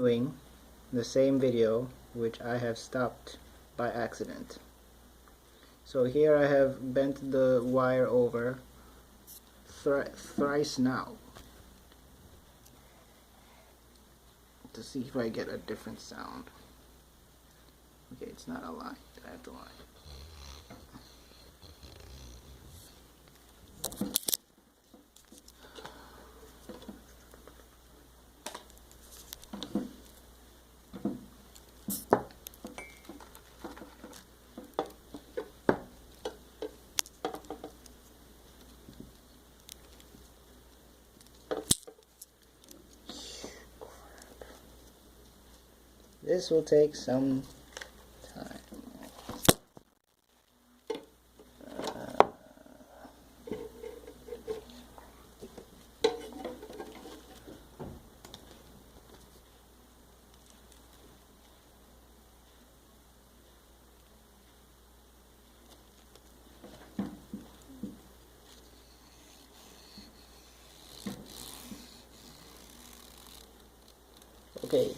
continuing the same video which I have stopped by accident. So here I have bent the wire over thrice now to see if I get a different sound. Okay, it's not aligned. I have to line. This will take some time. Okay.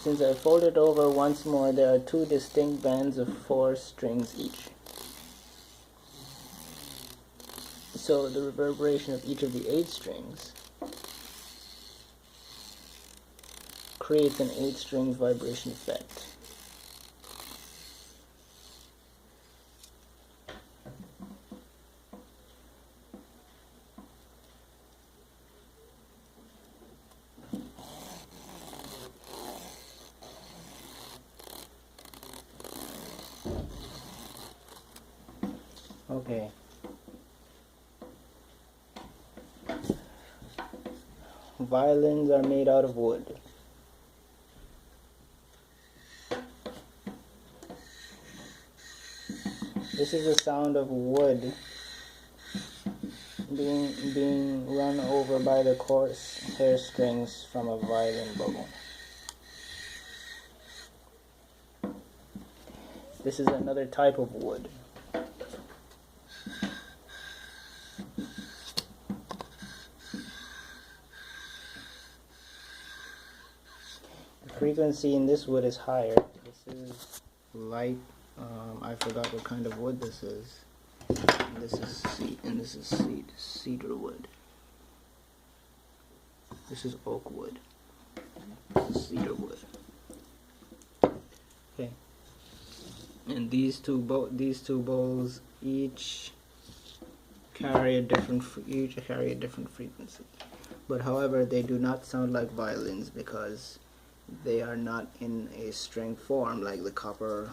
Since I fold it over once more, there are two distinct bands of 4 strings each. So the reverberation of each of the 8 strings creates an 8 strings vibration effect. Okay. Violins are made out of wood. This is the sound of wood being run over by the coarse hair strings from a violin bow. This is another type of wood. Frequency in this wood is higher. This is light. I forgot what kind of wood this is. And this is cedar wood. This is oak wood. This is cedar wood. Okay. And these two bowls each carry a different frequency. But however, they do not sound like violins because they are not in a string form like the copper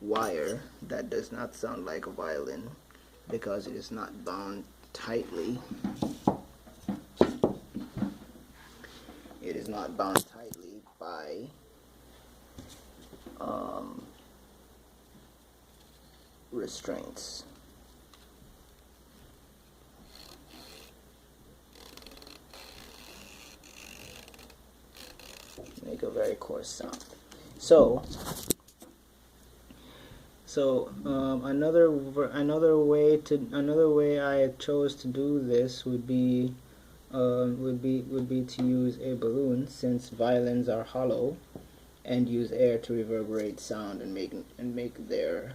wire. That does not sound like a violin because it is not bound tightly. It is not bound tightly by restraints. Make a very coarse sound. So another way I chose to do this would be to use a balloon, since violins are hollow, and use air to reverberate sound and make their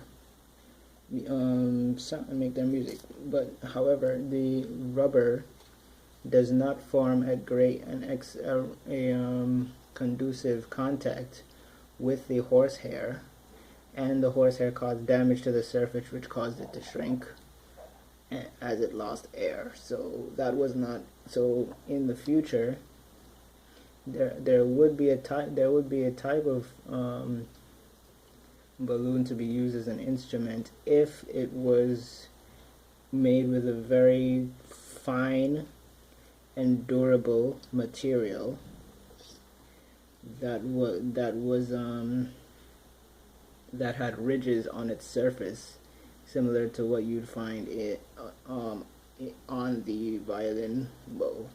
music. But however, the rubber does not form a conducive contact with the horsehair, and the horsehair caused damage to the surface, which caused it to shrink as it lost air. So that was not. So in the future, there would be a type of balloon to be used as an instrument if it was made with a very fine and durable material that had ridges on its surface, similar to what you'd find on the violin bow.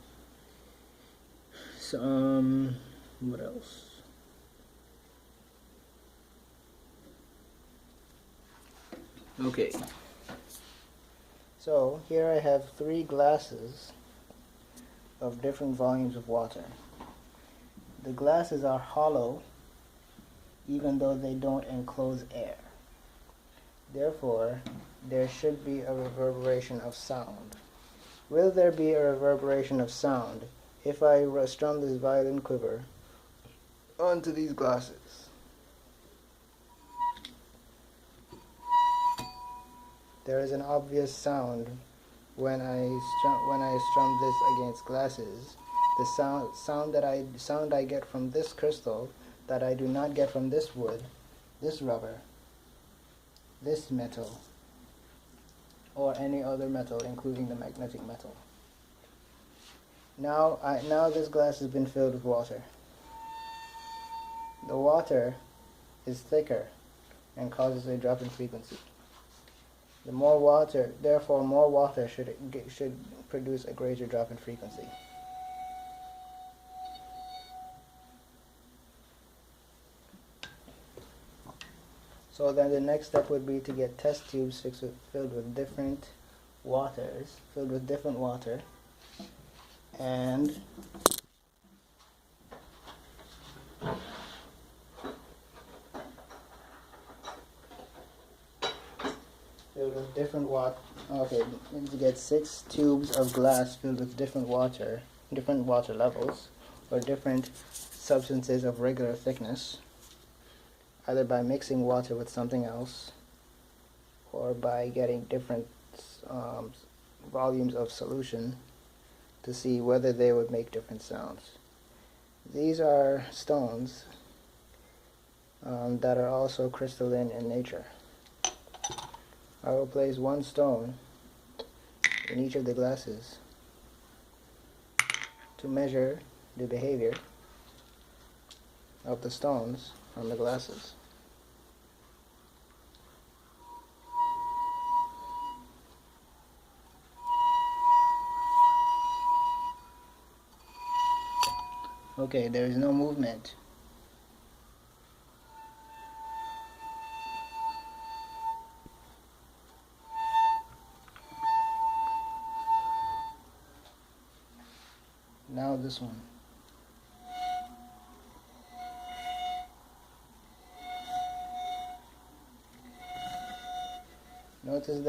So what else? Okay. So here I have 3 glasses of different volumes of water. the glasses are hollow even though they don't enclose air. Therefore, there should be a reverberation of sound. Will there be a reverberation of sound if I strum this violin quiver onto these glasses? There is an obvious sound when I strum this against glasses. The sound I get from this crystal that I do not get from this wood, this rubber, this metal, or any other metal, including the magnetic metal. Now this glass has been filled with water. The water is thicker and causes a drop in frequency. The more water, therefore, more water should produce a greater drop in frequency. So then the next step would be to get test tubes filled with different water, and filled with different water. Okay, we need to get 6 tubes of glass filled with different water levels, or different substances of regular thickness, either by mixing water with something else, or by getting different volumes of solution to see whether they would make different sounds. These are stones that are also crystalline in nature. I will place 1 stone in each of the glasses to measure the behavior of the stones from the glasses. Okay, there is no movement. Now this one. Notice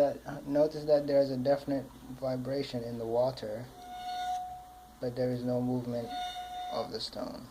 that there is a definite vibration in the water, but there is no movement of the stone.